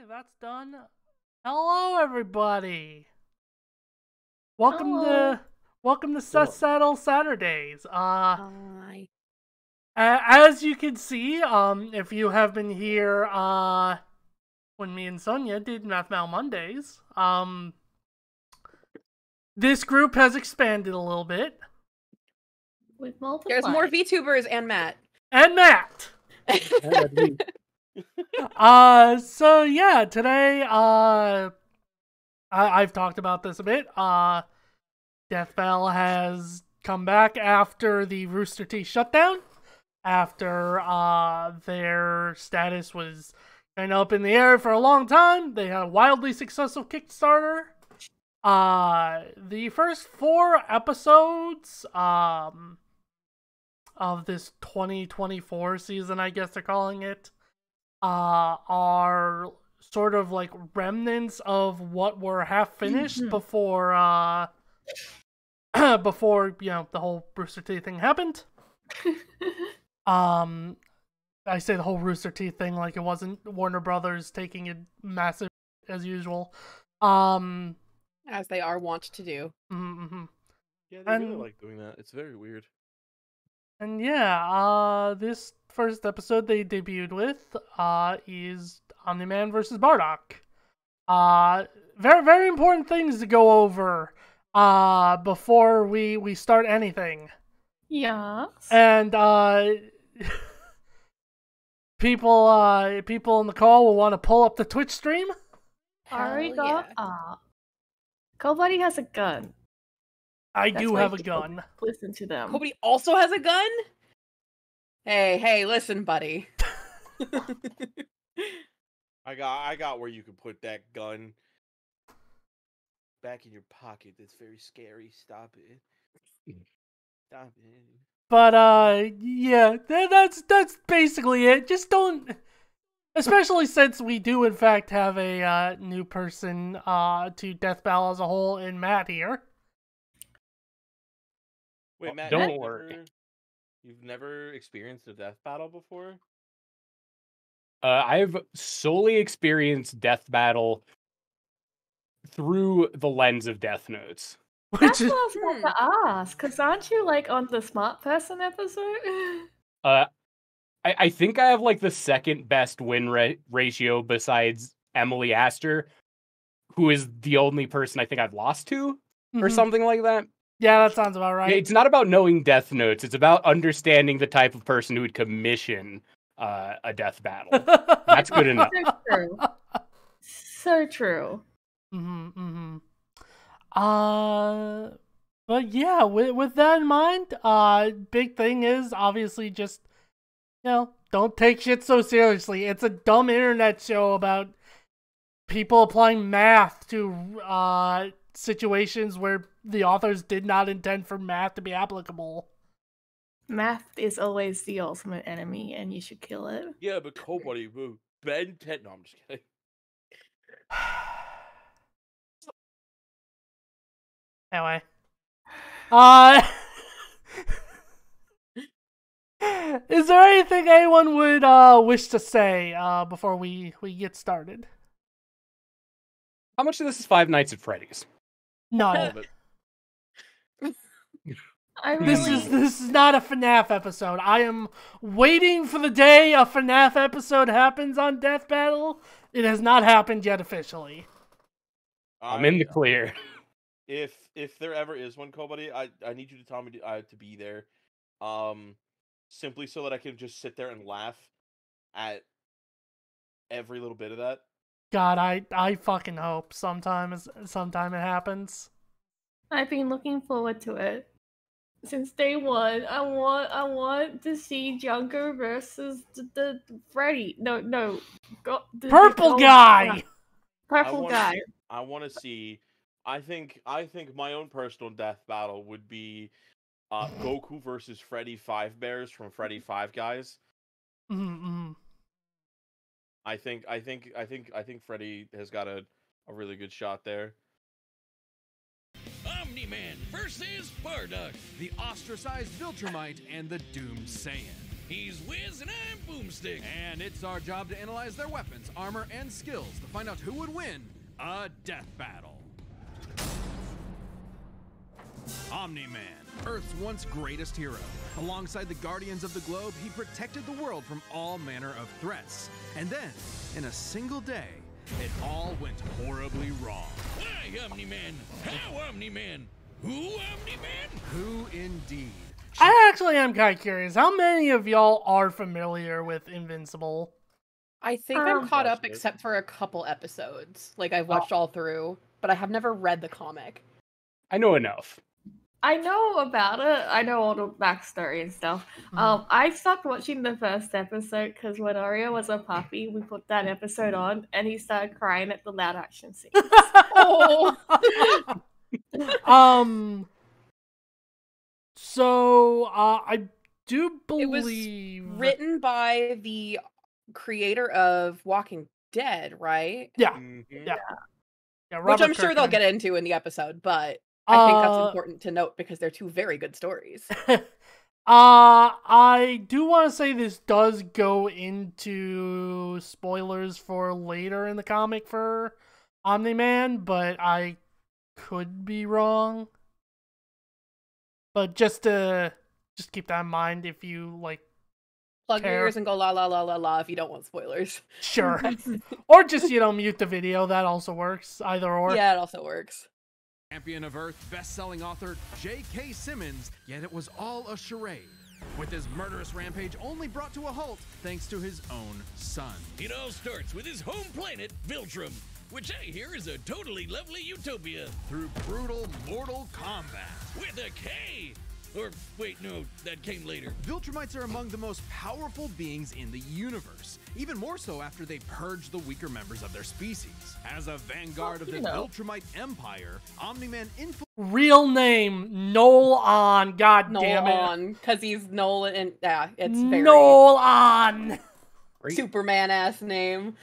that's done. Hello, everybody. Welcome Hello. to Set Saddle Saturdays. Hi. As you can see, if you have been here, when me and Sonia did Math Mal Mondays, this group has expanded a little bit. We've multiplied. There's more VTubers and Matt. And Matt. So yeah, today, I've talked about this a bit. Death Bell has come back after the Rooster Teeth shutdown, after their status was kind of up in the air for a long time. They had a wildly successful Kickstarter. The first 4 episodes of this 2024 season, I guess they're calling it, are sort of like remnants of what were half finished before before, you know, the whole Rooster Teeth thing happened. I say the whole Rooster Teeth thing like it wasn't Warner Brothers taking it massive as usual. As they are wont to do. Yeah, they really like doing that. It's very weird. And yeah, this first episode they debuted with is Omni-Man versus Bardock. Very, very important things to go over before we start anything. Yes. And people in the call will want to pull up the Twitch stream. Already got up. Nobody has a gun. I That's do why have a people gun. Listen to them. Nobody also has a gun? Hey, listen, buddy. I got where you can put that gun back in your pocket. That's very scary. Stop it. Stop it. But yeah, that's basically it. Just don't, especially since we do in fact have a new person to Death Battle as a whole in Matt here. Wait, Matt, don't worry. You've never experienced a death battle before? I've solely experienced Death Battle through the lens of Death Notes. That's what I was going to ask, because aren't you like on the Smart Person episode? I think I have like the second best win ratio besides Emily Astor, who is the only person I think I've lost to, or something like that. Yeah, that sounds about right. It's not about knowing Death Notes. It's about understanding the type of person who would commission a death battle. That's good enough. So true. So true. But yeah, with that in mind, big thing is obviously just, you know, don't take shit so seriously. It's a dumb internet show about people applying math to situations where the authors did not intend for math to be applicable. Math is always the ultimate enemy, and you should kill it. Yeah, but nobody will bend 10. No, I'm just kidding. Anyway. Is there anything anyone would wish to say before we get started? How much of this is Five Nights at Freddy's? None. This is not a FNAF episode. I am waiting for the day a FNAF episode happens on Death Battle. It has not happened yet officially. I'm in the clear. If there ever is one, Kobuddy, I need you to tell me to be there. Simply so that I can just sit there and laugh at every little bit of that. God, I fucking hope sometime it happens. I've been looking forward to it since day one. I want to see Junker versus the Freddy. No, Purple guy. Purple guy. I want to see. I think my own personal death battle would be Goku versus Freddy Five Bears from Freddy Five Guys. I think Freddy has got a really good shot there. Omni-Man versus Bardock, the ostracized Viltrumite and the doomed Saiyan. He's Wiz and I'm Boomstick. And it's our job to analyze their weapons, armor, and skills to find out who would win a death battle. Omni-Man, Earth's once greatest hero. Alongside the Guardians of the Globe, he protected the world from all manner of threats. And then, in a single day, it all went horribly wrong. Why, Omni-Man? How, Omni-Man? Who, Omni-Man? Who indeed? I actually am kind of curious. How many of y'all are familiar with Invincible? I think I'm caught up Watched it. except for a couple episodes. Like, I've watched all through, but I have never read the comic. I know enough. I know about it. I know all the backstory and stuff. I stopped watching the first episode because when Oreo was a puppy, we put that episode on, and he started crying at the loud action scene. Oh! So I do It was believe written by the creator of Walking Dead, right? Yeah, Mhm. yeah. Which Robert I'm sure they'll Kirkman. get into in the episode, but I think that's important to note because they're two very good stories. I do want to say this does go into spoilers for later in the comic for Omni-Man, but I could be wrong. But just keep that in mind if you like. Plug your Care. ears and go la la la la la if you don't want spoilers. Sure. Or just, mute the video. That also works. Either or. Yeah, it also works. Champion of Earth, best-selling author J.K. Simmons, yet it was all a charade, with his murderous rampage only brought to a halt thanks to his own son. It all starts with his home planet, Viltrum, which I hear is a totally lovely utopia. Through brutal mortal combat. With a K! Or, wait, no, that came later. Viltrumites are among the most powerful beings in the universe, even more so after they purge the weaker members of their species. As a vanguard of the Viltrumite Empire, Omni-Man Real name, Nolan. God damn it. Nolan, because he's Nolan, and yeah, it's very Nolan. Superman-ass name.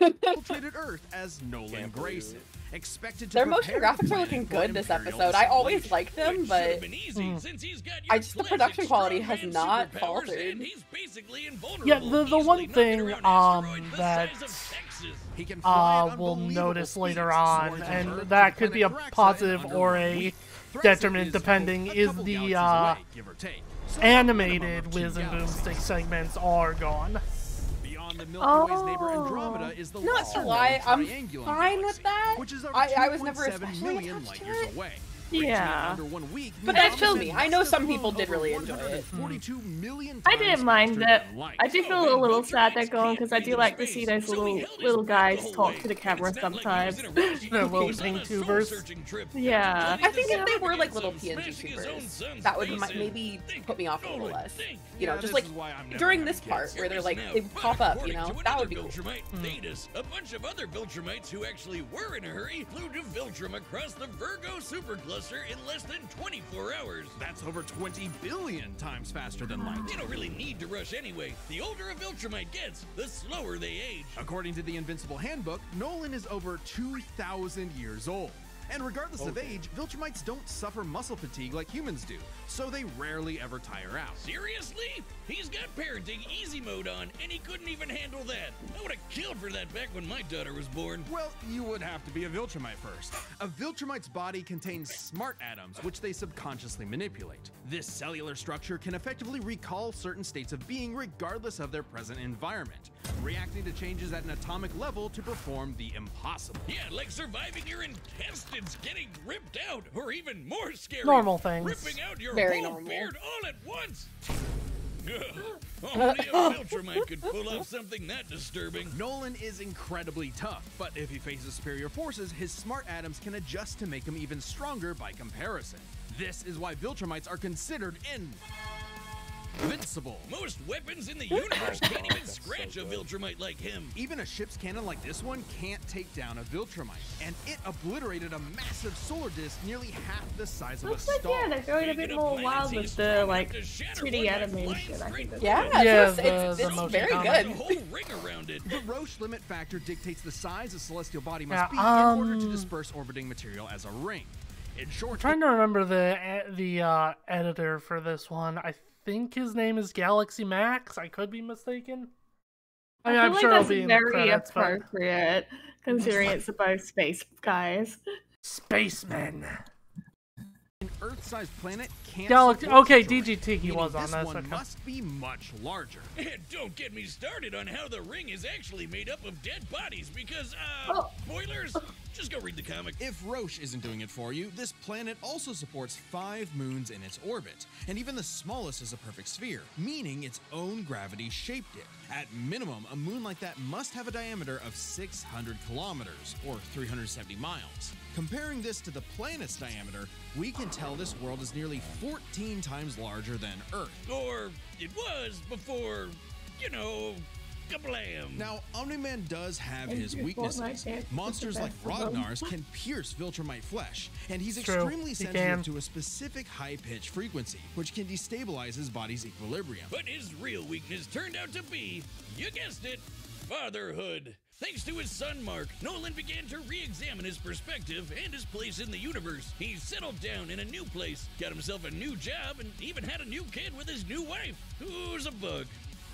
infiltrated Earth as Nolan Can't believe Grayson. it. Expected to Their motion prepare the graphics are planet looking for good this Imperial episode. I always assimilation. liked them, Which but should've been easy, since he's got your the classic production quality has strongman not superpowers, faltered. and he's basically invulnerable, Yeah, the easily one knocking thing around asteroids the that size of Texas. He can fly at we'll unbelievable notice speeds, later soar on, to and Earth that to could be a planet Thraxa positive in or under a 1 week. Thraxa detriment is, depending, quote, a is couple the galaxies away, give or take. So a minimum animated of 2 Wiz and galaxies. Boomstick segments are gone. Beyond the Milky Way's neighbor Andromeda is the Not lesser to lie, I'm Triangulum fine with galaxy, that. which is over I was never 2.7 especially million attached light to years it. away. Yeah. Under 1 week, But means that's just me. I know must some have people flown did really over enjoy it. 142 million I times didn't mind faster it. than light. I do feel a little sad they're gone because I do like to see those little guys talk to the camera sometimes. They're little VTubers. Yeah. I think if they were like little PNG tubers, that would maybe put me off a little less. You know, Yeah, just this like is why I'm never during gonna this get part it. where they're like they pop up, you know, that would be cool. Thetis, a bunch of other Viltrumites who actually were in a hurry flew to Viltrum across the Virgo supercluster in less than 24 hours. That's over 20 billion times faster than light. You don't really need to rush anyway. The older a Viltrumite gets, the slower they age. According to the Invincible Handbook, Nolan is over 2,000 years old. And regardless of age, Viltrumites don't suffer muscle fatigue like humans do, so they rarely ever tire out. Seriously? He's got parenting easy mode on, and he couldn't even handle that. I would have killed for that back when my daughter was born. Well, you would have to be a Viltrumite first. A Viltrumite's body contains smart atoms, which they subconsciously manipulate. This cellular structure can effectively recall certain states of being regardless of their present environment, reacting to changes at an atomic level to perform the impossible. Yeah, like surviving your intestines getting ripped out, or even more scary, Normal things. ripping out your Very whole normal. beard all at once. Only a Viltrumite could pull off something that disturbing. Nolan is incredibly tough, but if he faces superior forces, his smart atoms can adjust to make him even stronger by comparison. This is why Viltrumites are considered invincible. Most weapons in the universe can't even scratch a Viltrumite like him. Even a ship's cannon like this one can't take down a Viltrumite, and it obliterated a massive solar disk nearly half the size of a Looks like star. yeah, they're going a bit more wild with the like 3D animation. I think that's Yeah, Yeah, it's the motion very combat. A good. whole ring around it. The Roche limit factor dictates the size a celestial body must Yeah, be in order to disperse orbiting material as a ring. In short, I'm trying to remember the editor for this one. I think his name is Galaxy Max. I could be mistaken. I mean, I I'm feel sure like it'll be that's in the very credits, but appropriate, considering it's about space guys. Spacemen. An Earth-sized planet can't Galaxy. support Okay, such a ring, DG Tiki meaning was on this this. one Okay. must be much larger. And don't get me started on how the ring is actually made up of dead bodies because, spoilers? Just go read the comic. If Roche isn't doing it for you, this planet also supports 5 moons in its orbit, and even the smallest is a perfect sphere, meaning its own gravity shaped it. At minimum, a moon like that must have a diameter of 600 kilometers, or 370 miles. Comparing this to the planet's diameter, we can tell this world is nearly 14 times larger than Earth. Or it was before, you know, kablam. Now, Omni-Man does have his weaknesses. Monsters like Ragnar's can pierce Viltrumite flesh, and he's True, extremely he sensitive can. to a specific high-pitched frequency, which can destabilize his body's equilibrium. But his real weakness turned out to be, you guessed it, fatherhood. Thanks to his son Mark, Nolan began to re-examine his perspective and his place in the universe. He settled down in a new place, got himself a new job, and even had a new kid with his new wife, who's a bug.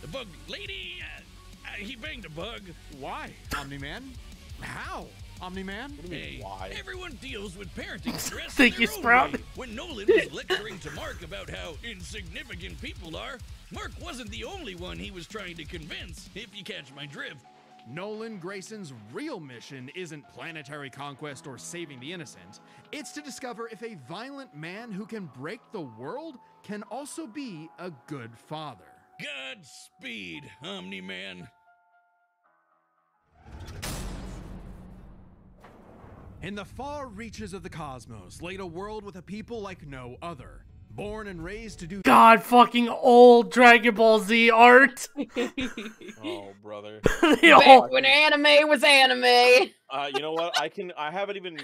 The bug lady, he banged a bug. Why, Omni-Man? How, Omni-Man? Hey, Why? everyone deals with parenting stress Thank in you, their own Sprout. way. When Nolan was lecturing to Mark about how insignificant people are, Mark wasn't the only one he was trying to convince, if you catch my drift. Nolan Grayson's real mission isn't planetary conquest or saving the innocent. It's to discover if a violent man who can break the world can also be a good father. Godspeed, Omni-Man. In the far reaches of the cosmos laid a world with a people like no other. Born and raised to do God, fucking old Dragon Ball Z art. Oh, brother. The old- When anime was anime. You know what? I don't even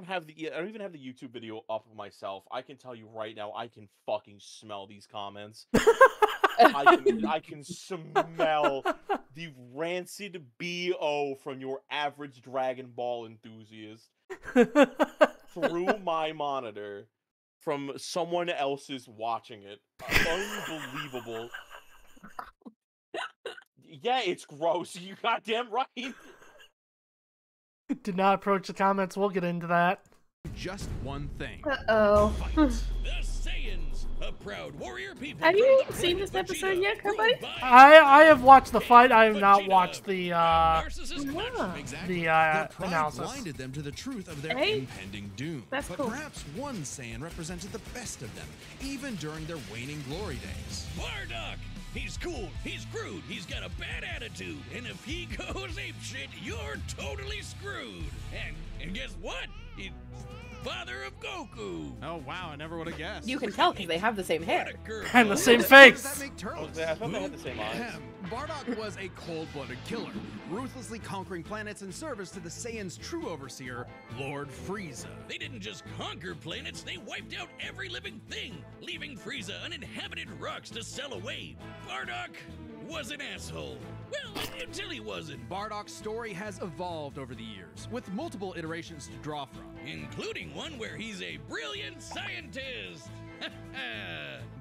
have the YouTube video up of myself. I can tell you right now, I can fucking smell these comments. I can smell the rancid BO from your average Dragon Ball enthusiast through my monitor from someone else's watching it. Unbelievable. Yeah, it's gross. You goddamn right. Did not approach the comments. We'll get into that. just one thing. Uh-oh. The Saiyans, a proud warrior people. Have you from the seen planet this episode Vegeta, yet, ruled Carbide? by I have watched the fight. I have not Vegeta, watched the narcissist Yeah. punch. Exactly. the Their pride analysis. blinded them to the truth of their Hey, impending doom. that's but cool. perhaps one Saiyan represented the best of them, even during their waning glory days. Bardock. He's cool, he's crude, he's got a bad attitude, and if he goes apeshit, you're totally screwed. And guess what? He's father of Goku. Oh wow, I never would have guessed. You can tell because they have the same hair. What a curve. And the same Does face. that make turtles? I thought they had the same eyes. Ahem. Bardock was a cold-blooded killer, ruthlessly conquering planets in service to the Saiyans' true overseer, Lord Frieza. They didn't just conquer planets, they wiped out every living thing, leaving Frieza uninhabited rocks to sell away. Bardock was an asshole. Well, until he wasn't. Bardock's story has evolved over the years, with multiple iterations to draw from. Including one where he's a brilliant scientist.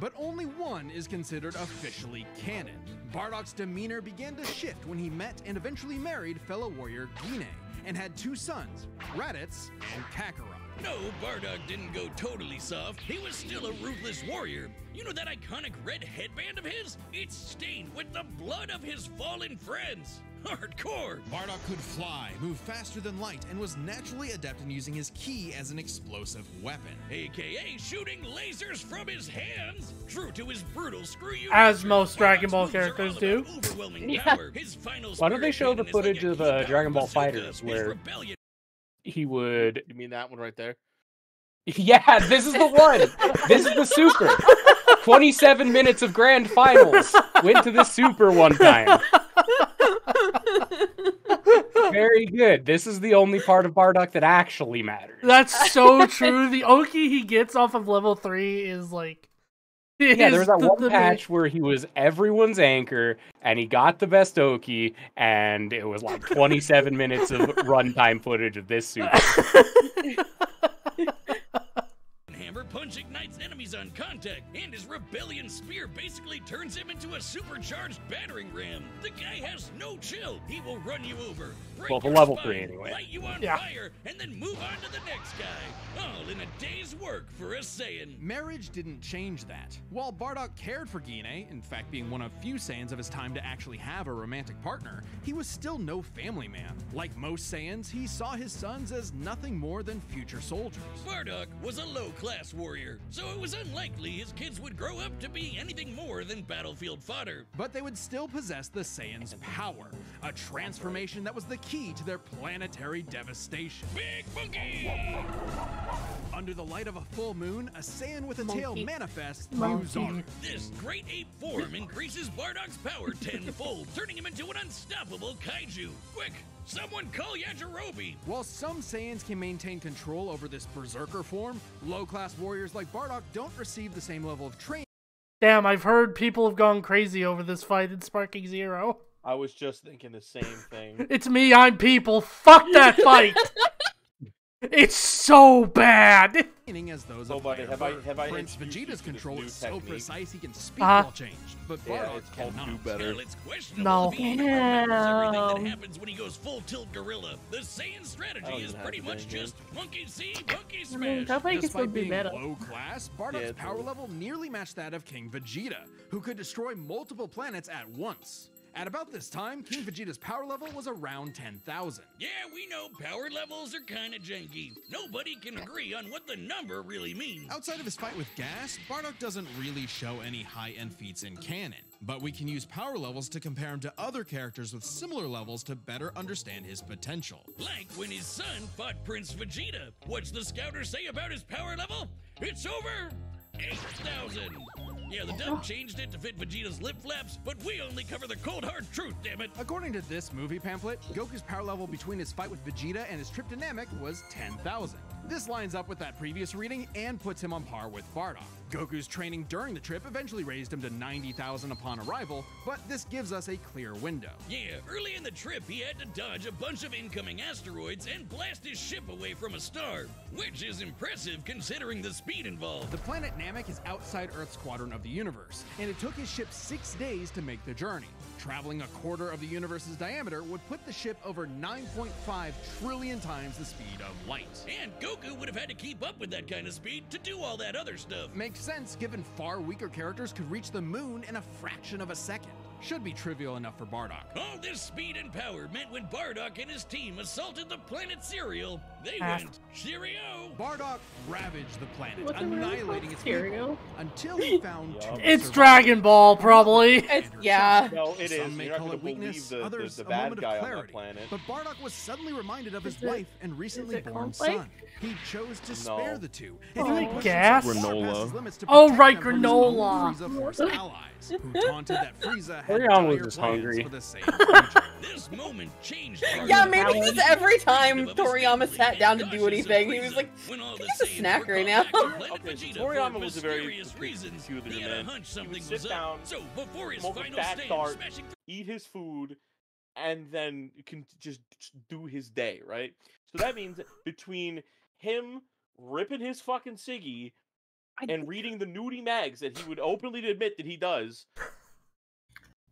But only one is considered officially canon. Bardock's demeanor began to shift when he met and eventually married fellow warrior Guinea, and had two sons, Raditz and Kakarot. No, Bardock didn't go totally soft. He was still a ruthless warrior. You know that iconic red headband of his? It's stained with the blood of his fallen friends. Hardcore. Bardock could fly, move faster than light, and was naturally adept in using his ki as an explosive weapon. AKA shooting lasers from his hands. True to his brutal screw you. As nature, most Dragon Bardock's Ball moves are characters all do. about overwhelming Yeah. power. His final Why don't they show the spirit cannon is footage like a of key Dragon Ball bazooka. Fighters His where rebellion he would? You mean that one right there? Yeah, this is the one. This is the super. 27 minutes of grand finals. Went to the super one time. Very good. This is the only part of Bardock that actually matters. That's so true. The Oki he gets off of level 3 is like. Yeah, there was that is one the- patch where he was everyone's anchor, and he got the best Oki, and it was like 27 minutes of runtime footage of this super. hammer punches punch ignites enemies on contact, and his rebellion spear basically turns him into a supercharged battering ram. The guy has no chill. He will run you over, break Well, for your level spine, 3 anyway. light you on Yeah. fire, and then move on to the next guy. All in a day's work for a Saiyan. Marriage didn't change that. While Bardock cared for Guinea, in fact being one of few Saiyans of his time to actually have a romantic partner, he was still no family man. Like most Saiyans, he saw his sons as nothing more than future soldiers. Bardock was a low-class warrior, so it was unlikely his kids would grow up to be anything more than battlefield fodder. But they would still possess the Saiyans' power, a transformation that was the key to their planetary devastation. Big Monkey! Under the light of a full moon, a Saiyan with a tail Monkey. manifests Monkey. through Zard. This great ape form increases Bardock's power tenfold, turning him into an unstoppable kaiju. Quick, someone call Yajirobe! While some Saiyans can maintain control over this berserker form, low-class warriors like Bardock don't receive the same level of training. Damn, I've heard people have gone crazy over this fight in Sparking Zero. I was just thinking the same thing. It's me, I'm people. Fuck that fight. It's so bad. As those Oh, of buddy, higher have I- birth. have I Prince introduced you Vegeta's to this control new is so technique? precise he can speak Uh-huh. while changed, but Yeah, Bardock it's called cannot. Do Better. Well, it's questionable No. if he even remembers everything Damn. that happens when he goes full tilt gorilla. The Saiyan strategy don't is even pretty have much to just monkey see, monkey I mean, smash. that fight could still Despite be being better. low class, Bardock's Yeah, power totally. level nearly matched that of King Vegeta, who could destroy multiple planets at once. At about this time, King Vegeta's power level was around 10,000. Yeah, we know power levels are kinda janky. Nobody can agree on what the number really means. Outside of his fight with Gas, Bardock doesn't really show any high-end feats in canon, but we can use power levels to compare him to other characters with similar levels to better understand his potential. Like when his son fought Prince Vegeta. What's the scouter say about his power level? It's over 8,000. Yeah, the dub changed it to fit Vegeta's lip flaps, but we only cover the cold hard truth, damn it. According to this movie pamphlet, Goku's power level between his fight with Vegeta and his trip to Namek was 10,000. This lines up with that previous reading and puts him on par with Bardock. Goku's training during the trip eventually raised him to 90,000 upon arrival, but this gives us a clear window. Yeah, early in the trip, he had to dodge a bunch of incoming asteroids and blast his ship away from a star, which is impressive considering the speed involved. The planet Namek is outside Earth's quadrant of the universe, and it took his ship 6 days to make the journey. Traveling a quarter of the universe's diameter would put the ship over 9.5 trillion times the speed of light. And Goku would have had to keep up with that kind of speed to do all that other stuff. Makes sense given far weaker characters could reach the moon in a fraction of a second. Should be trivial enough for Bardock. All this speed and power meant when Bardock and his team assaulted the planet Cereal, they Aft. went Cheerio! Bardock ravaged the planet, What's it really annihilating called? its Cereal? people, until he found Yup. two It's survivors. Dragon Ball, probably. It's, yeah. No, it is. Some may You're not call gonna it weakness, believe others the a bad moment guy of on that clarity. planet. But Bardock was suddenly reminded of his Is it- wife and recently it born cornflake? son. He chose to No. spare the two. Isn't even it pushed gas? himself far past Granola. his limits to Oh, protect right, them from his own granola. Frieza Force allies, who taunted that Frieza had Leon was dire just plans hungry. for the Saiyan future. This moment changed Yeah, Bardock. maybe just every time Toriyama sat down to do anything, he was like, When all the "Use a Saiyans snack were right called now." back to Planet Okay, so Vegeta Toriyama for was a very mysterious reasons. peculiar He had man. a hunch He something would was sit up. down, So before his smoke a final fat stand, dart, smashing eat his food, and then you can just do his day, right? So that means between him ripping his fucking ciggy and reading the nudie mags that he would openly admit that he does,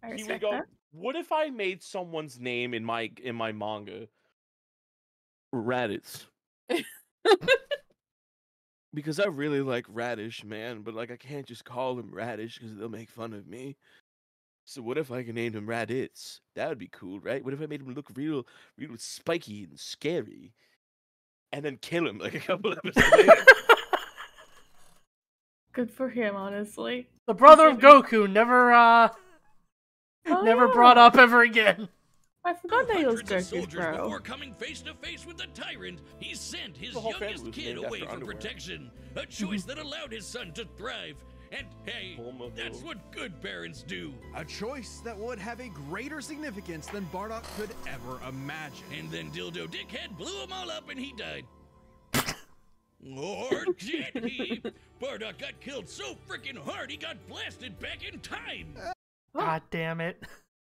I he would respect go, that. "What if I made someone's name in my manga Raditz?" Because I really like Radish, man, but like I can't just call him Radish because they'll make fun of me. So what if I can name him Raditz? That would be cool, right? What if I made him look real spiky and scary, and then kill him like a couple episodes later? Good for him, honestly. The brother of Goku never, Oh, never yeah. brought up ever again. I forgot that he was hundreds of Goku's soldiers bro. before coming face to face with the tyrant, he sent his The whole family youngest was kid named away after for underwear. protection. A choice that allowed his son to thrive. And hey, Homo. that's what good parents do. A choice that would have a greater significance than Bardock could ever imagine. And then Dildo Dickhead blew them all up and he died. Or did he? Bardock got killed so freaking hard he got blasted back in time. God damn it.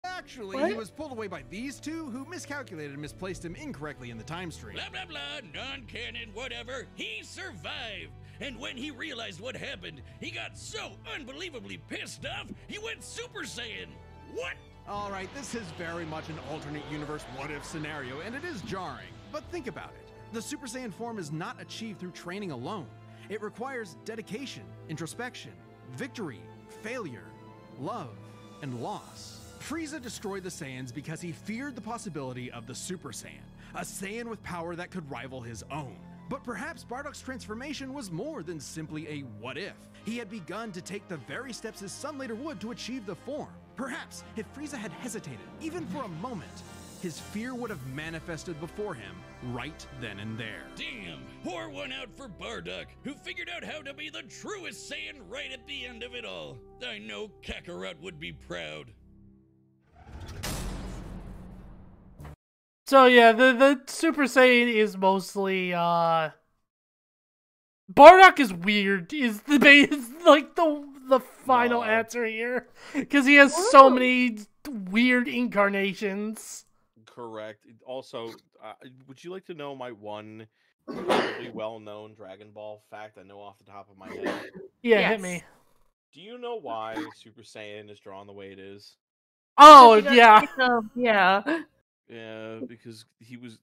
Actually, What? he was pulled away by these two who miscalculated and misplaced him incorrectly in the time stream. Blah, blah, blah, non-canon, whatever. He survived. And when he realized what happened, he got so unbelievably pissed off, he went Super Saiyan. What? All right, this is very much an alternate universe what-if scenario, and it is jarring. But think about it. The Super Saiyan form is not achieved through training alone. It requires dedication, introspection, victory, failure, love, and loss. Frieza destroyed the Saiyans because he feared the possibility of the Super Saiyan, a Saiyan with power that could rival his own. But perhaps Bardock's transformation was more than simply a what-if. He had begun to take the very steps his son later would to achieve the form. Perhaps if Frieza had hesitated, even for a moment, his fear would have manifested before him, right then and there. Damn, pour one out for Bardock, who figured out how to be the truest Saiyan right at the end of it all. I know Kakarot would be proud. So yeah, the Super Saiyan is mostly Bardock is weird. Is the base like the final answer here because he has so many weird incarnations. Correct. Also, would you like to know my one probably well-known Dragon Ball fact I know off the top of my head? Yeah, Yes. hit me. Do you know why Super Saiyan is drawn the way it is? Oh Because he yeah. doesn't think of- yeah. Yeah, because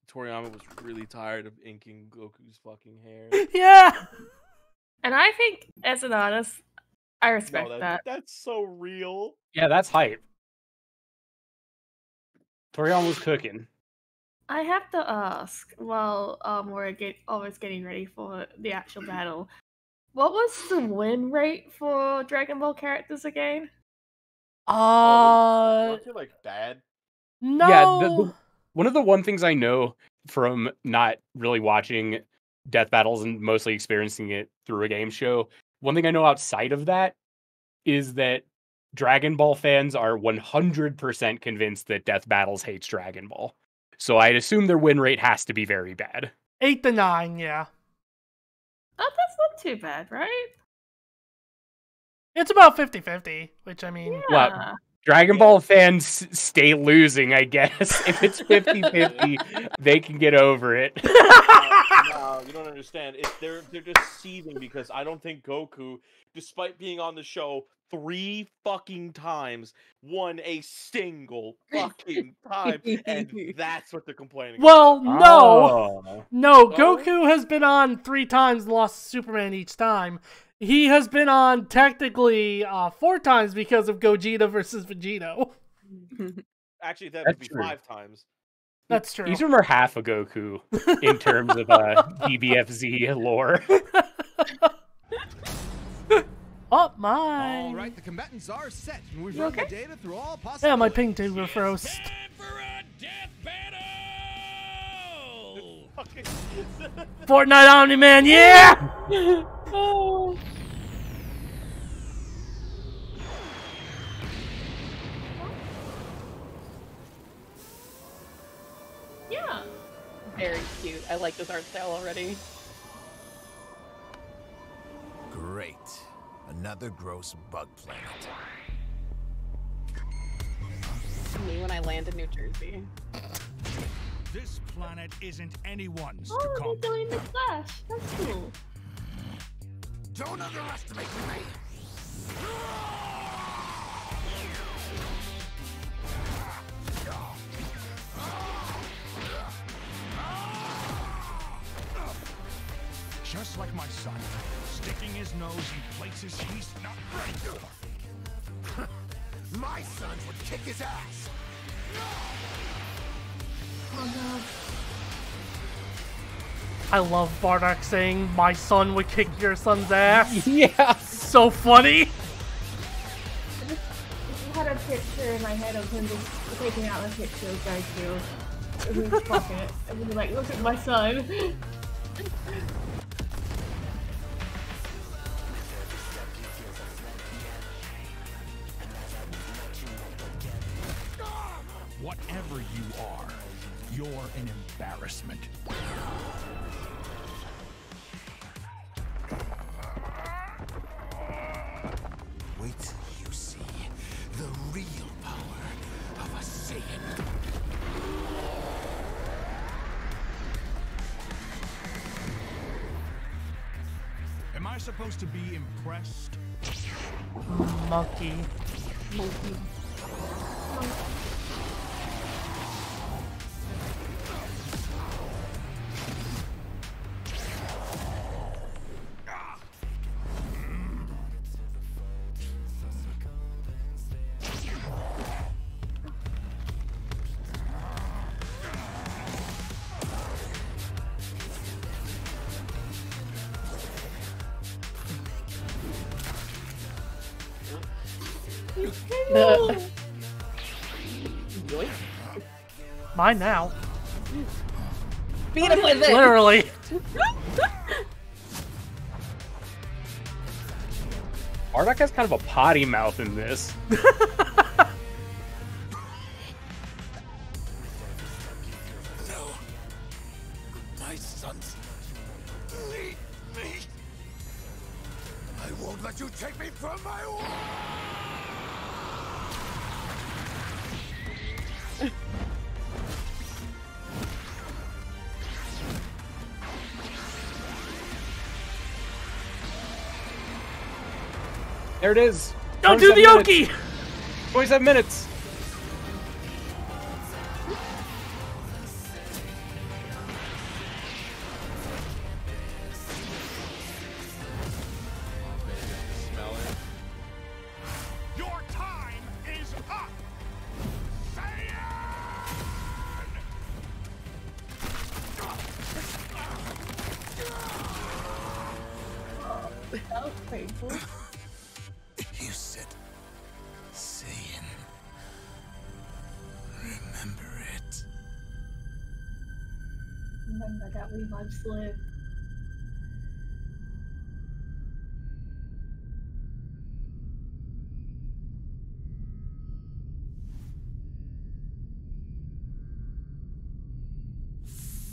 Toriyama was really tired of inking Goku's fucking hair. Yeah. And I think, as an artist, I respect No, that. that's so real. Yeah, that's hype. Toriyama was cooking. I have to ask, while we're always getting ready for the actual battle, what was the win rate for Dragon Ball characters again? Weren't they like bad? No. Yeah, one of the one things I know from not really watching death battles and mostly experiencing it through a game show, one thing I know outside of that is that Dragon Ball fans are 100% convinced that Death Battles hates Dragon Ball. So I'd assume their win rate has to be very bad. 8 to 9, yeah. Oh, that's not too bad, right? It's about 50-50, which I mean, Yeah. Well, Dragon Ball fans stay losing, I guess. If it's 50-50, they can get over it. No, you don't understand. They're just seething because I don't think Goku, despite being on the show 3 fucking times, won a single fucking time, and that's what they're complaining well, about. no. No, Oh. Goku has been on 3 times and lost to Superman each time. He has been on technically 4 times because of Gogeta versus Vegito. Actually, that That's would be true. 5 times. That's true. Each of them are half a Goku in terms of DBFZ lore. Oh, my. All right, the combatants are set, and we've You run okay? the data through all possible. Yeah, my ping tuber froze. Time for a death battle! Fortnite Omni-Man, yeah! Oh. Yeah. Very cute. I like this art style already. Great. Another gross bug planet. Me when I land in New Jersey. This planet isn't anyone's to Oh, conquer. they're doing the Flash. That's cool. Don't underestimate me! Just like my son, sticking his nose in places he's not ready for. My sons would kick his ass! Oh no. I love Bardock saying, my son would kick your son's ass. Yeah. So funny. I just had a picture in my head of him just taking out a picture of Goku in his pocket. And he's like, look at my son. Whatever you are, you're an embarrassment. Wait till you see the real power of a I supposed to be impressed? Monkey. Yoink. Mine now. Beat him with it. Literally. Bardock has kind of a potty mouth in this. No. My sons need me. I won't let you take me from my wife. There it is. Don't do the 27 Oki! minutes. 27 minutes. Smell it. Your time is up! That was painful. You said Saiyan. Remember it. Remember that we once lived.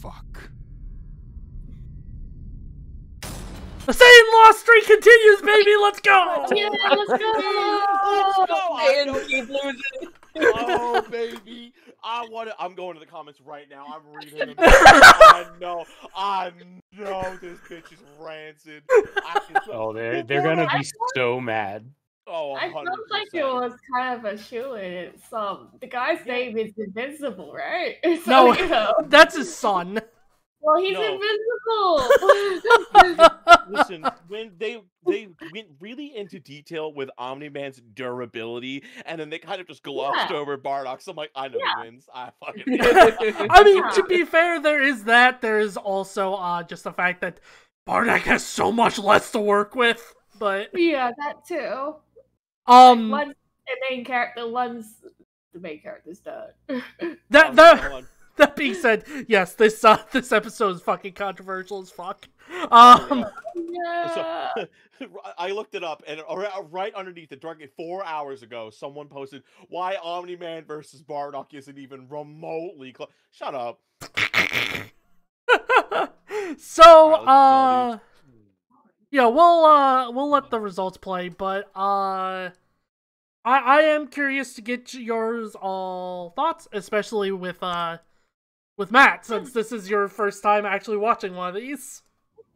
Fuck. The Saiyan lost streak continues, baby! Let's go! Yeah, let's go! I know. And keep losing. Oh baby, I'm going to the comments right now. I'm reading them. I know this bitch is rancid. Oh, they're gonna be so mad. Oh, I 100%. felt like it was kind of a shoe-in. It's the guy's name is Invincible, right? So, No, you know. that's his son. Well, he's No. invincible. Listen, when they went really into detail with Omni-Man's durability, and then they kind of just glossed Yeah. over Bardock. So I'm like, I know Yeah. he wins. I fucking. I mean, to be fair, there is that. There is also just the fact that Bardock has so much less to work with. But Yeah, that too. One's the main character. One's the main character's dead. That being said, yes, this episode is fucking controversial as fuck. Yeah. So, I looked it up, and right underneath it, 4 hours ago, someone posted why Omni-Man versus Bardock isn't even remotely close. Shut up. So, yeah, we'll let the results play, but I am curious to get yours all thoughts, especially with Matt, since this is your first time actually watching one of these.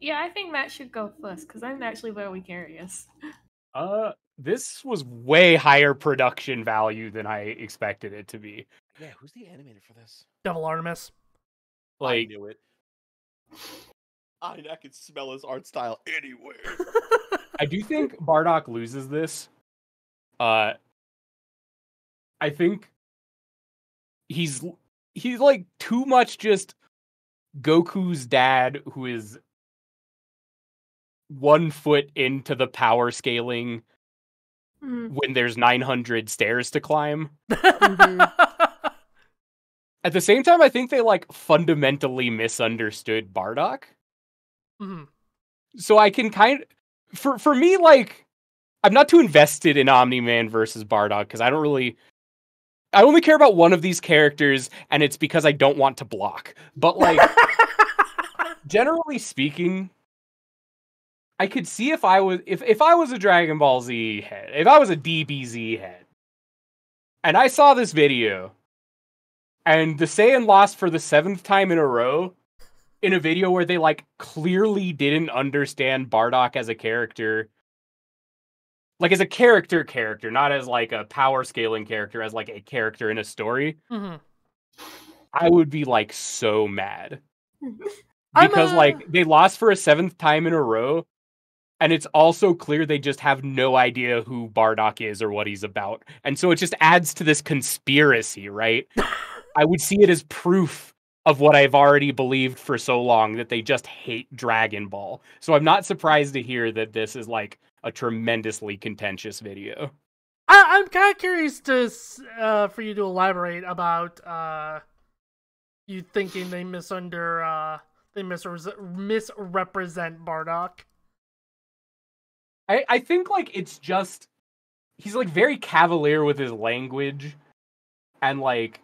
Yeah, I think Matt should go first because I'm actually very curious. This was way higher production value than I expected it to be. Yeah, who's the animator for this? Devil Artemis. I Like, knew it. I could smell his art style anywhere. I do think Bardock loses this. I think he's like too much just Goku's dad, who is 1 foot into the power scaling when there's 900 stairs to climb. At the same time, I think they like fundamentally misunderstood Bardock. So I can for me, like, I'm not too invested in Omni-Man versus Bardock because I only care about one of these characters, and it's because I don't want to block. But like, generally speaking, I could see if I was a Dragon Ball Z head, if I was a DBZ head, and I saw this video, and the Saiyan lost for the 7th time in a row, in a video where they like clearly didn't understand Bardock as a character, like as a character, not as like a power scaling character, as like a character in a story, I would be like so mad. Because like they lost for a 7th time in a row, and it's also clear they just have no idea who Bardock is or what he's about. And so it just adds to this conspiracy, right? I would see it as proof of what I've already believed for so long, that they just hate Dragon Ball. So I'm not surprised to hear that this is like a tremendously contentious video. I'm kind of curious to for you to elaborate about you thinking they misrepresent Bardock. I think like it's just he's like very cavalier with his language, and like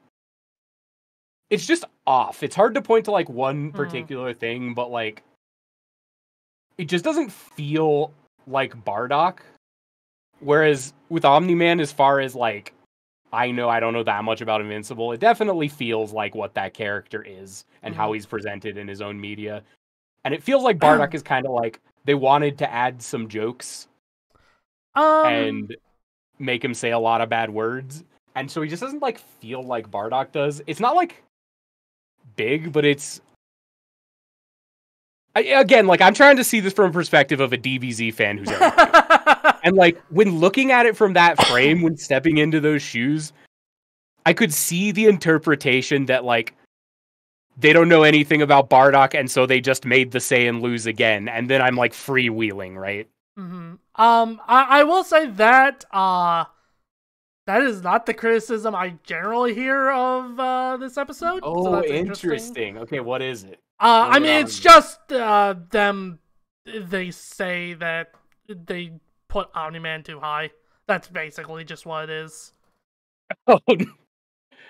it's just off. It's hard to point to like one particular thing, but like it just doesn't feel like Bardock. Whereas with Omni-Man, as far as like I don't know that much about Invincible, it definitely feels like what that character is and how he's presented in his own media. And it feels like Bardock is kind of like they wanted to add some jokes and make him say a lot of bad words. And so he just doesn't like feel like Bardock does. It's not like big, but it's again, like I'm trying to see this from a perspective of a DBZ fan who's and like when looking at it from that frame, when stepping into those shoes, I could see the interpretation that like they don't know anything about Bardock, and so they just made the Saiyan lose again, and then I'm like freewheeling, right? I will say that that is not the criticism I generally hear of this episode. Oh, so that's interesting. Okay, what is it? I mean, it's just them. They say that they put Omni-Man too high. That's basically just what it is. Oh.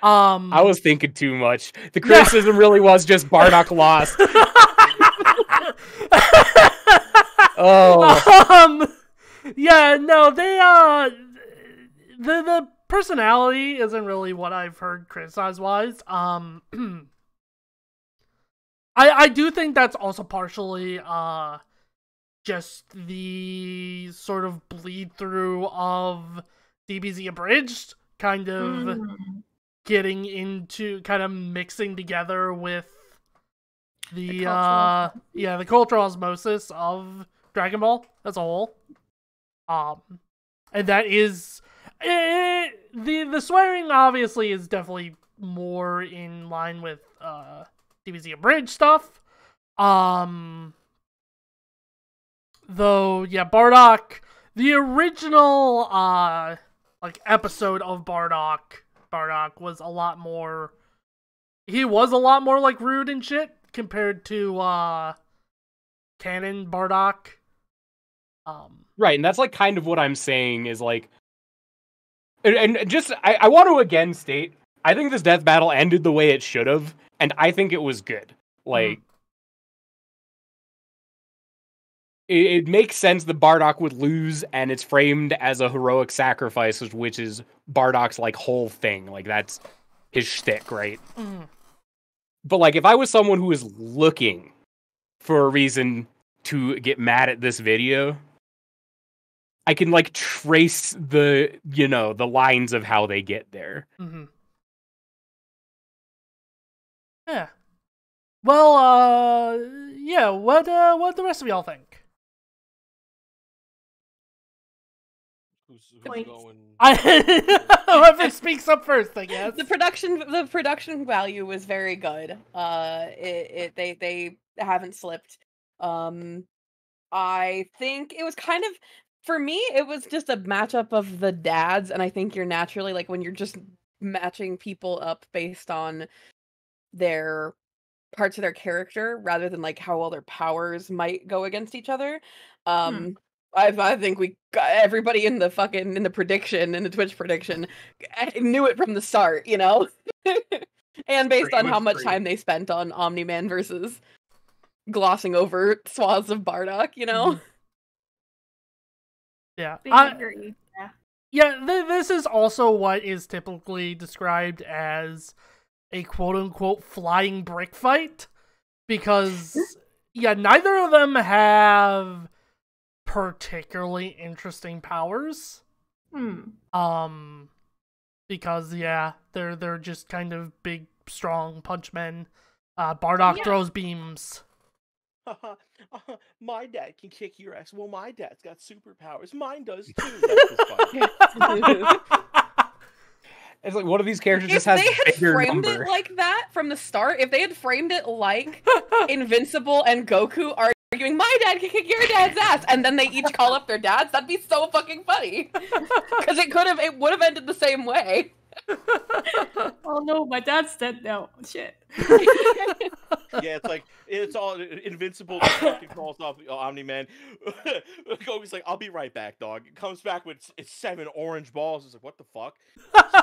I was thinking too much. The criticism really was just Bardock lost. Yeah, no, they the personality isn't really what I've heard criticized wise. I do think that's also partially just the sort of bleed through of DBZ Abridged kind of getting into kind of mixing together with the cultural osmosis of Dragon Ball as a whole. And that is the swearing obviously is definitely more in line with DBZ Abridged stuff. Though, yeah, Bardock, the original like episode of Bardock was a lot more. He was a lot more like rude and shit compared to canon Bardock. Right, and that's like kind of what I'm saying is like, and just I want to again state, I think this death battle ended the way it should have, and I think it was good. Like, it makes sense that Bardock would lose, and it's framed as a heroic sacrifice, which is Bardock's like whole thing. Like that's his shtick, right? But like, if I was someone who was looking for a reason to get mad at this video, I can like trace the the lines of how they get there. Yeah. Well, yeah. What the rest of y'all think? Who's going? Whoever speaks up first, I guess. The production value was very good. They haven't slipped. I think it was kind of, for me, it was just a matchup of the dads, and I think you're naturally like when you're just matching people up based on their parts of their character rather than like how well their powers might go against each other. I think we got everybody in the Twitch prediction knew it from the start, and based on how much time they spent on Omni-Man versus glossing over swaths of Bardock, Yeah, I agree. Yeah, this is also what is typically described as a quote-unquote flying brick fight. because yeah, neither of them have particularly interesting powers. Because yeah, they're just kind of big, strong punch men. Bardock throws beams. My dad can kick your ass. Well, my dad's got superpowers. Mine does too. That's just funny. It's like one of these characters If just has they had bigger framed number. it like that from the start, if they had framed it like Invincible and Goku arguing, my dad can kick your dad's ass, and then they each call up their dads, that'd be so fucking funny. Because it would have ended the same way. Oh no, my dad's dead now. Shit. Yeah, it's all Invincible. Fucking calls off Omni-Man. Goku's like, "I'll be right back, dog." Comes back with 7 orange balls. He's like, "What the fuck?"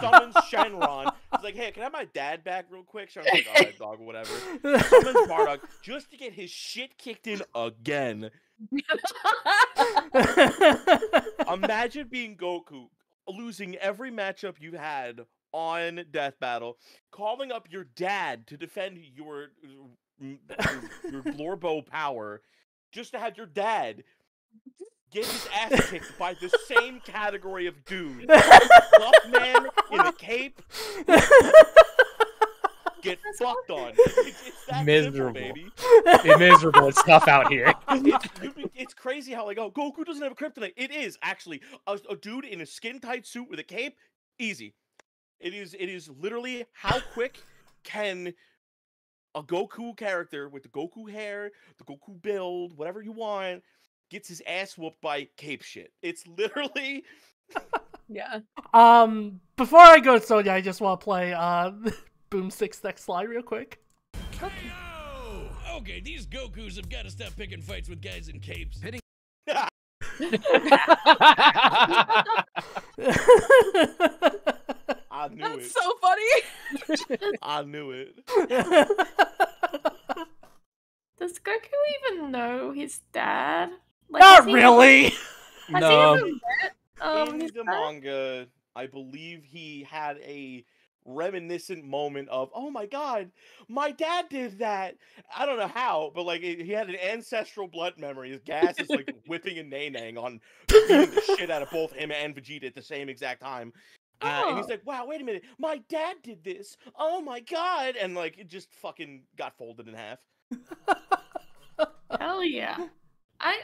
Summons Shenron. He's like, "Hey, can I have my dad back real quick?" Shenron's like, "All right, dog, whatever." Summons Bardock just to get his shit kicked in again. Imagine being Goku, losing every matchup you had on Death Battle, calling up your dad to defend your Glorbo power, just to have your dad get his ass kicked by the same category of dude. Buff man in a cape. Get fucked on. It's that Miserable. simple, baby. Miserable stuff out here. It's crazy how, like, oh, Goku doesn't have a kryptonite. It is actually a dude in a skin-tight suit with a cape. Easy. It is literally how quick can a Goku character with the Goku hair, the Goku build, whatever you want, gets his ass whooped by cape shit. It's literally... Yeah. Before I go, Sonya, I just want to play Boomstick's next slide real quick. Okay, these Gokus have got to stop picking fights with guys in capes. I knew That's it. so funny. I knew it. Does Goku even know his dad? Like, Not has he- really! Has he No. ever met In his the dad? manga, I believe he had a reminiscent moment of, oh my god, my dad did that. I don't know how, but like he had an ancestral blood memory. His gas is like whipping and nay-naying on beating the shit out of both him and Vegeta at the same exact time. And he's like, wow, wait a minute, my dad did this. Oh my god. And like it just fucking got folded in half. Hell yeah. I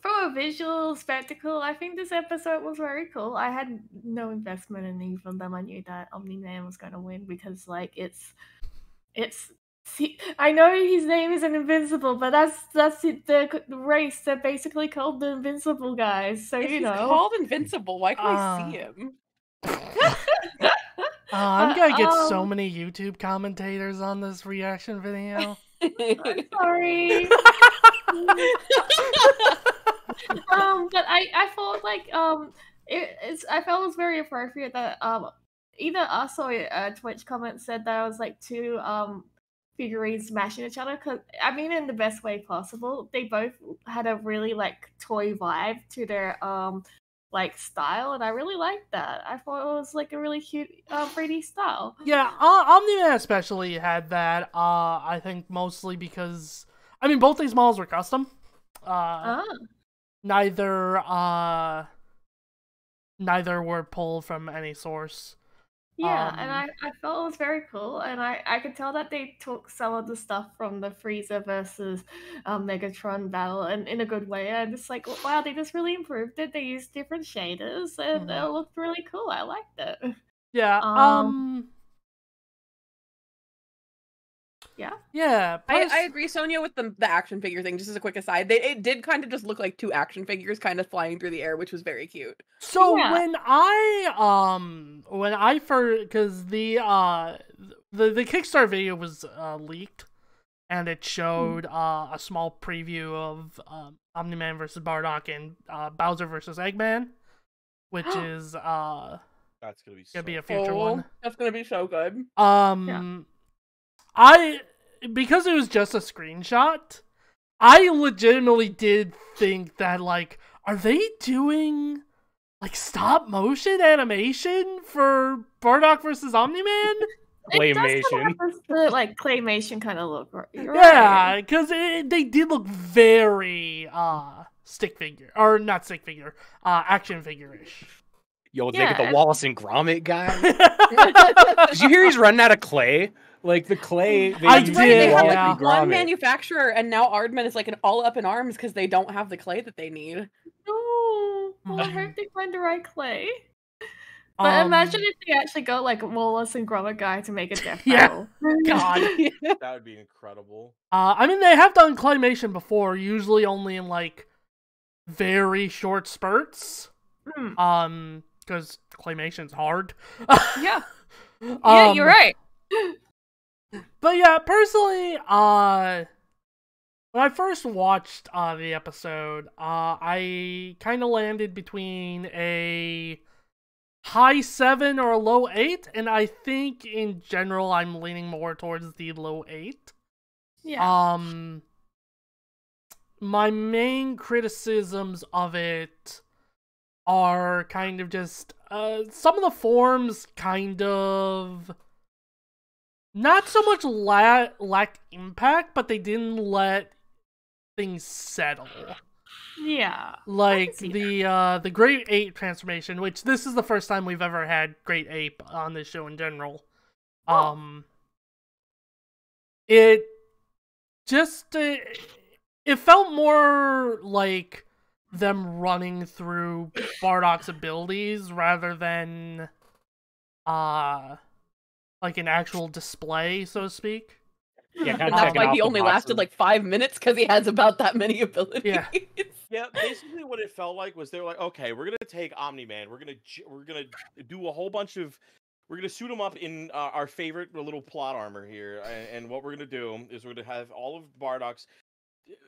for a visual spectacle, I think this episode was very cool. I had no investment in either of them. I knew that Omni-Man was going to win because, like, it's. See, I know his name isn't Invincible, but that's the race that basically called the Invincible guys. So If you he's know, called Invincible, why can't I see him? I'm gonna get so many YouTube commentators on this reaction video. I'm sorry. But I felt like I felt it was very appropriate that either us or Twitch comment said that I was like two figurines smashing each other, because I mean in the best way possible. They both had a really like toy vibe to their like style, and I really liked that. I thought it was like a really cute 3D style. Yeah, Omni-Man especially had that. I think mostly because I mean both these models were custom. Neither were pulled from any source. Yeah, and I felt it was very cool, and I could tell that they took some of the stuff from the Frieza versus Megatron battle, and in a good way. And it's like, wow, they just really improved it. They used different shaders, and it looked really cool. I liked it. Yeah. Yeah. I agree, Sonia, with the action figure thing. Just as a quick aside, it did kind of just look like two action figures kind of flying through the air, which was very cute. So when I first, because the Kickstarter video was leaked, and it showed a small preview of Omni-Man versus Bardock and Bowser versus Eggman, which is That's gonna be a future one. That's gonna be so good. Because it was just a screenshot, I legitimately did think that, like, are they doing like stop motion animation for Bardock versus Omni-Man? claymation. It does the like claymation kind of look, right? Yeah, because they did look very stick figure, or not stick figure, action figure-ish. Yo, they Yeah, get the and- Wallace and Gromit guy. Did you hear he's running out of clay? Like the clay. I use did, They have yeah. like one manufacturer, and now Aardman is like all up in arms because they don't have the clay that they need. Oh, well, I hope they find the right clay. But imagine if they actually got like Wallace and Gromit guy to make a death Yeah. battle. God. That would be incredible. I mean, they have done claymation before, usually only in like very short spurts. Because claymation's hard. Yeah. Yeah, you're right. But yeah, personally, when I first watched the episode, I kind of landed between a high 7 or a low 8, and I think in general I'm leaning more towards the low 8. Yeah. My main criticisms of it are kind of just some of the forms kind of not so much lacked impact, but they didn't let things settle. Yeah. Like the Great Ape transformation, which this is the first time we've ever had Great Ape on this show in general. It just it felt more like them running through Bardock's abilities rather than like an actual display, so to speak. Yeah, And that's why he only lasted like 5 minutes because he has about that many abilities. Yeah. Yeah, basically what it felt like was they were like, okay, we're gonna take Omni-Man, we're gonna do a whole bunch of, we're gonna suit him up in our favorite little plot armor here, and what we're gonna do is we're gonna have all of Bardock's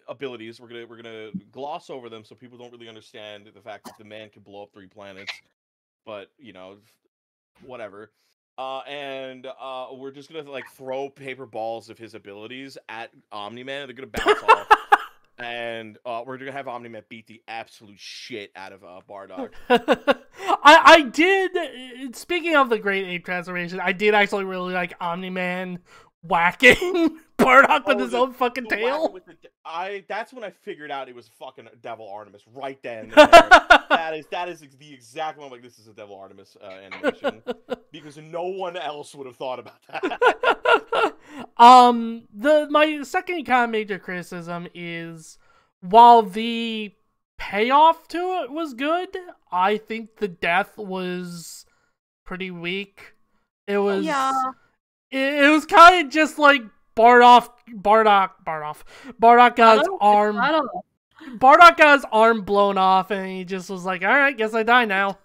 abilities. We're gonna gloss over them so people don't really understand the fact that the man can blow up 3 planets, but you know, whatever. And we're just gonna like throw paper balls of his abilities at Omni-Man. They're gonna bounce off. And we're gonna have Omni-Man beat the absolute shit out of Bardock. I did. Speaking of the Great Ape transformation, I did actually really like Omni-Man whacking Bardock with his own fucking tail. That's when I figured out it was fucking Devil Artemis right then. that is the exact one. I'm like, this is a Devil Artemis animation because no one else would have thought about that. My second kind of major criticism is while the payoff to it was good, I think the death was pretty weak. It was kind of just like Bardock got his arm. Bardock got his arm blown off, and he just was like, "All right, guess I die now."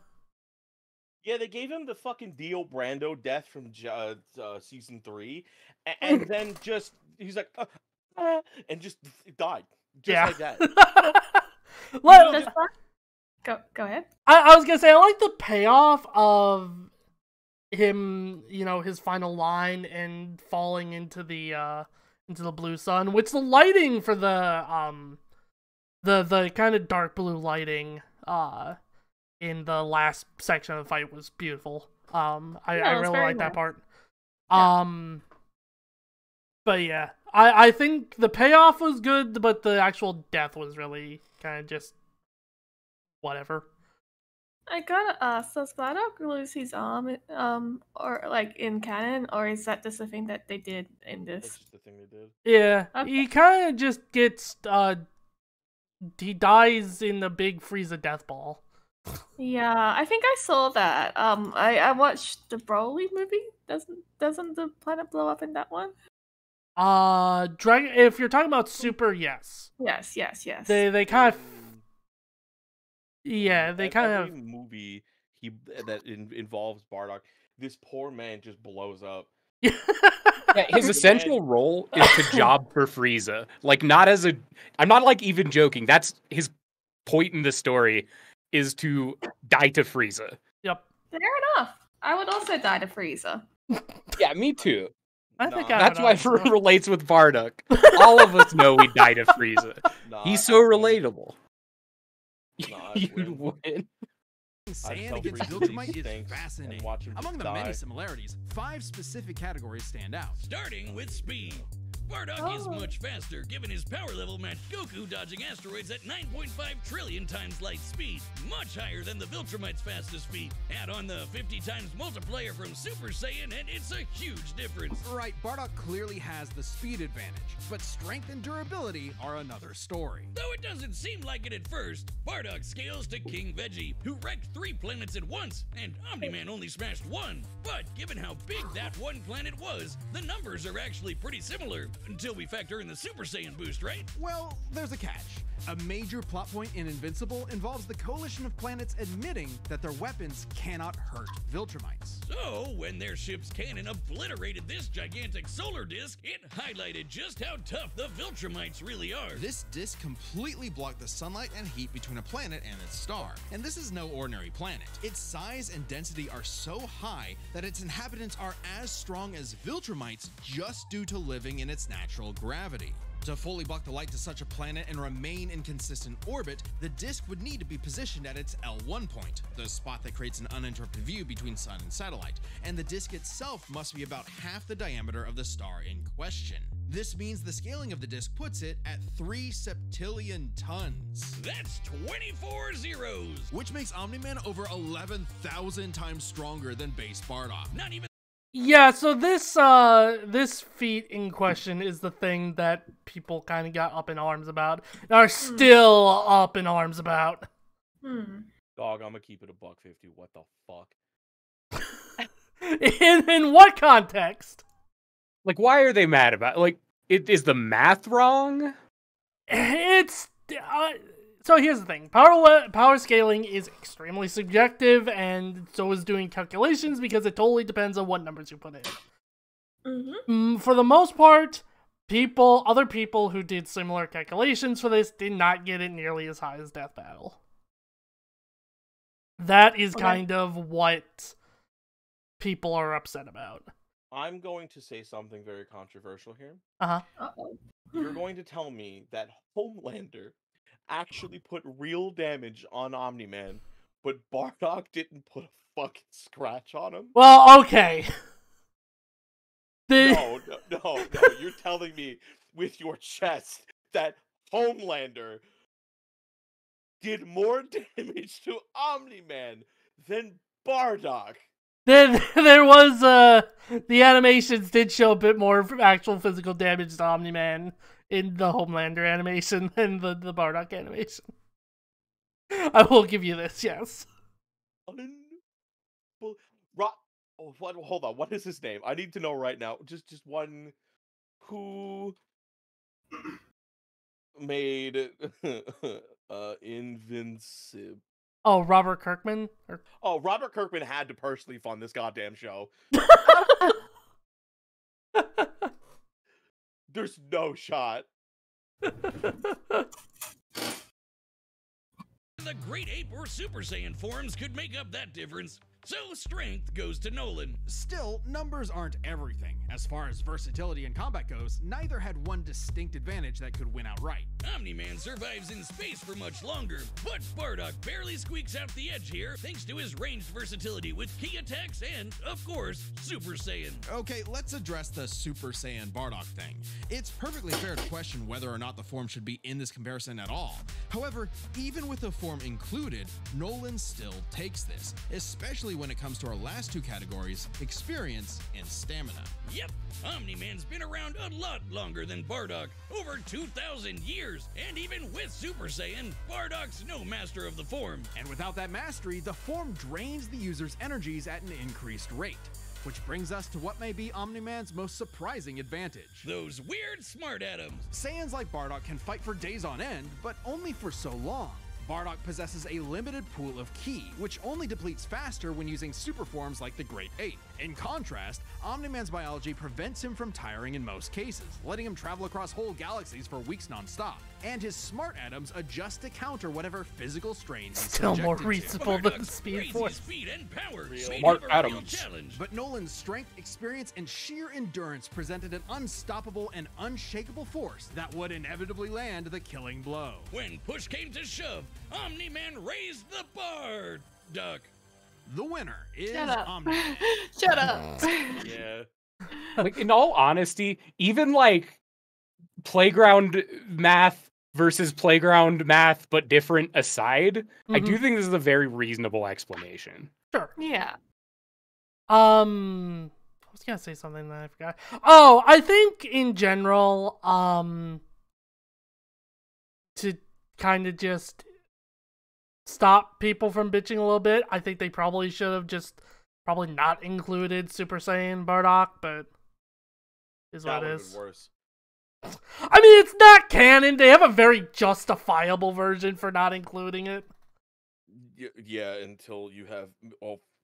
Yeah, they gave him the fucking Dio Brando death from season 3, and then he's like, and just died, just like that. Go ahead. I was gonna say I like the payoff of him, you know, his final line and falling into the blue sun, which the lighting for the kind of dark blue lighting in the last section of the fight was beautiful. I really like that part. Yeah. But yeah, I think the payoff was good, but the actual death was really kind of just whatever. I gotta ask, does Bardock lose his arm, or like in canon, or is that just a thing that they did in this? That's just the thing they did. Yeah, Okay. he kind of just gets, he dies in the big Frieza death ball. Yeah, I think I saw that. I watched the Broly movie. Doesn't the planet blow up in that one? Dragon. If you're talking about Super, yes. Yes. They kind of. Yeah, they kind Every of. movie that involves Bardock, this poor man just blows up. Yeah, his essential role is to job for Frieza. Like, not as a... I'm not, like, even joking. That's his point in the story, is to die to Frieza. Yep. Fair enough. I would also die to Frieza. Yeah, me too. I think That's why it relates with Bardock. All of us know we die to Frieza. He's so relatable. Nah, You'd win. Saiyan tell against Freeze Viltrumite is stinks and fascinating. watch him Among just the many die. similarities, 5 specific categories stand out. Starting with speed. Bardock is much faster, given his power level matched Goku dodging asteroids at 9.5 trillion times light speed, much higher than the Viltrumite's fastest speed. Add on the 50 times multiplier from Super Saiyan, and it's a huge difference. Right, Bardock clearly has the speed advantage, but strength and durability are another story. Though it doesn't seem like it at first, Bardock scales to King Veggie, who wrecked 3 planets at once, and Omni-Man only smashed 1. But given how big that one planet was, the numbers are actually pretty similar, until we factor in the Super Saiyan boost, right? Well, there's a catch. A major plot point in Invincible involves the coalition of planets admitting that their weapons cannot hurt Viltrumites. So, when their ship's cannon obliterated this gigantic solar disk, it highlighted just how tough the Viltrumites really are. This disk completely blocked the sunlight and heat between a planet and its star. And this is no ordinary planet. Its size and density are so high that its inhabitants are as strong as Viltrumites just due to living in its natural gravity. To fully block the light to such a planet and remain in consistent orbit, the disk would need to be positioned at its L1 point, the spot that creates an uninterrupted view between sun and satellite, and the disk itself must be about half the diameter of the star in question. This means the scaling of the disk puts it at 3 septillion tons. That's 24 zeros! Which makes Omni-Man over 11,000 times stronger than base Bardock. Not even Yeah, so this feat in question is the thing that people kind of got up in arms about, and are still up in arms about. Dog, I'm gonna keep it $1.50. What the fuck? In what context? Like, why are they mad about? Like, is the math wrong? It's so here's the thing: power scaling is extremely subjective, and so is doing calculations because it totally depends on what numbers you put in. For the most part, other people who did similar calculations for this did not get it nearly as high as Death Battle. That is kind of what people are upset about. I'm going to say something very controversial here. Uh-oh. You're going to tell me that Homelander actually put real damage on Omni-Man, but Bardock didn't put a fucking scratch on him? Well, okay. No, you're telling me with your chest that Homelander did more damage to Omni-Man than Bardock. There was, the animations did show a bit more actual physical damage to Omni-Man in the Homelander animation than the Bardock animation. I will give you this, yes. Hold on, what is his name? I need to know right now. Just one who made Invincible. Oh, Robert Kirkman? Oh, Robert Kirkman had to personally fund this goddamn show. There's no shot. the Great Ape or Super Saiyan forms could make up that difference. So strength goes to Nolan. Still, numbers aren't everything. As far as versatility in combat goes, neither had one distinct advantage that could win outright. Omni-Man survives in space for much longer, but Bardock barely squeaks out the edge here thanks to his ranged versatility with key attacks and, of course, Super Saiyan. Okay, let's address the Super Saiyan Bardock thing. It's perfectly fair to question whether or not the form should be in this comparison at all. However, even with the form included, Nolan still takes this, especially when it comes to our last two categories, experience and stamina. Yep, Omni-Man's been around a lot longer than Bardock, over 2,000 years, and even with Super Saiyan, Bardock's no master of the form. And without that mastery, the form drains the user's energies at an increased rate. Which brings us to what may be Omni-Man's most surprising advantage. Those weird smart atoms. Saiyans like Bardock can fight for days on end, but only for so long. Bardock possesses a limited pool of ki, which only depletes faster when using super forms like the Great Ape. In contrast, Omni-Man's biology prevents him from tiring in most cases, letting him travel across whole galaxies for weeks non-stop. And his smart atoms adjust to counter whatever physical strains he's Still more subjected to. reasonable than Bardock's Speed crazy Force. speed and power made Smart him a real atoms. challenge. But Nolan's strength, experience, and sheer endurance presented an unstoppable and unshakable force that would inevitably land the killing blow. When push came to shove, Omni-Man raised the bar. Duck. The winner is Shut up. Omni-Man. Shut up. Yeah. Like, in all honesty, even like playground math versus playground math but different aside, I do think this is a very reasonable explanation. Sure. Yeah. I was gonna say something that I forgot. Oh, I think in general, to kind of just stop people from bitching a little bit, I think they probably should have just probably not included Super Saiyan Bardock, but is That what it would have is. been worse. I mean, it's not canon. They have a very justifiable version for not including it. Yeah, until you have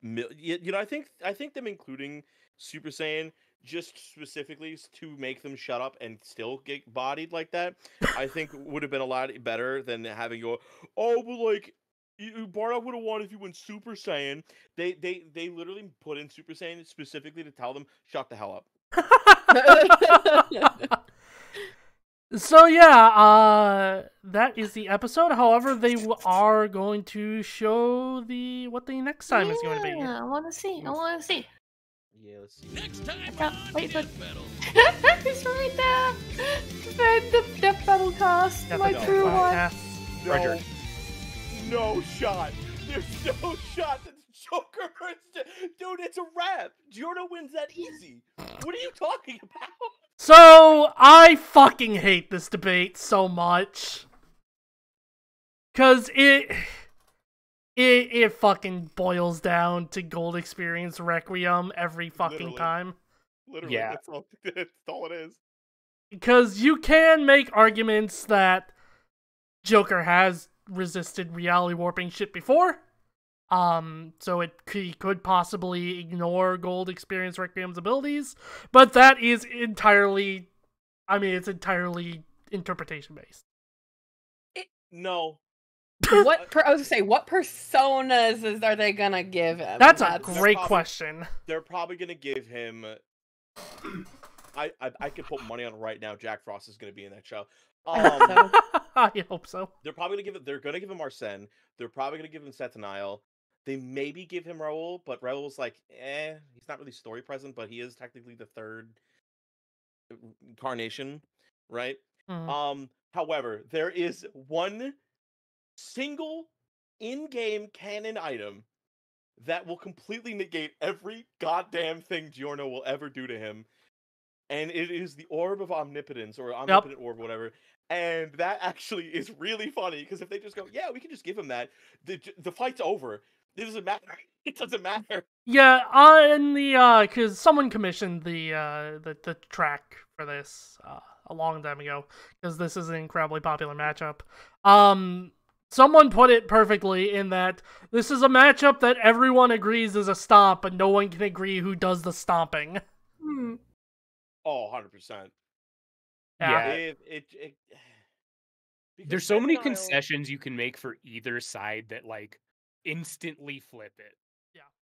you know, I think them including Super Saiyan just specifically to make them shut up and still get bodied like that, I think would have been a lot better than having your like Bardock would have won if you went Super Saiyan. They literally put in Super Saiyan specifically to tell them shut the hell up. So yeah, that is the episode. However, they are going to show what the next time is going to be. I want to see. I want to see. Yeah, let's see. Next time can't on wait for- Death Battle. It's right there. The Death Battle cast. My true one. No, no shot. There's no shot that the Joker dude, it's a wrap. Giorno wins that easy. What are you talking about? So I fucking hate this debate so much, cause it fucking boils down to Gold Experience Requiem every fucking Literally. time. Literally, Yeah. that's all it is. Because you can make arguments that Joker has resisted reality warping shit before. So he could possibly ignore Gold Experience Requiem's abilities, but that is entirely, it's entirely interpretation based. No. I was gonna say, what personas are they gonna give him? That's a great probably- question. They're probably gonna give him. I could put money on it right now. Jack Frost is gonna be in that show. I hope so. They're probably gonna give it. They're gonna give him Arsene. They're probably gonna give him Sataniel. They maybe give him Raoul, but Raoul's like, he's not really story present, but he is technically the third incarnation, right? However, there is one single in-game canon item that will completely negate every goddamn thing Giorno will ever do to him, and it is the Orb of Omnipotence, or Omnipotent Orb, whatever. And that actually is really funny, because if they just go, yeah, we can just give him that, the fight's over. It doesn't matter. It doesn't matter. Yeah, in the because someone commissioned the track for this a long time ago, because this is an incredibly popular matchup. Someone put it perfectly in that this is a matchup that everyone agrees is a stomp, but no one can agree who does the stomping. Oh, 100%. Yeah. There's so many Sataniel- concessions you can make for either side that like instantly flip it. Yeah.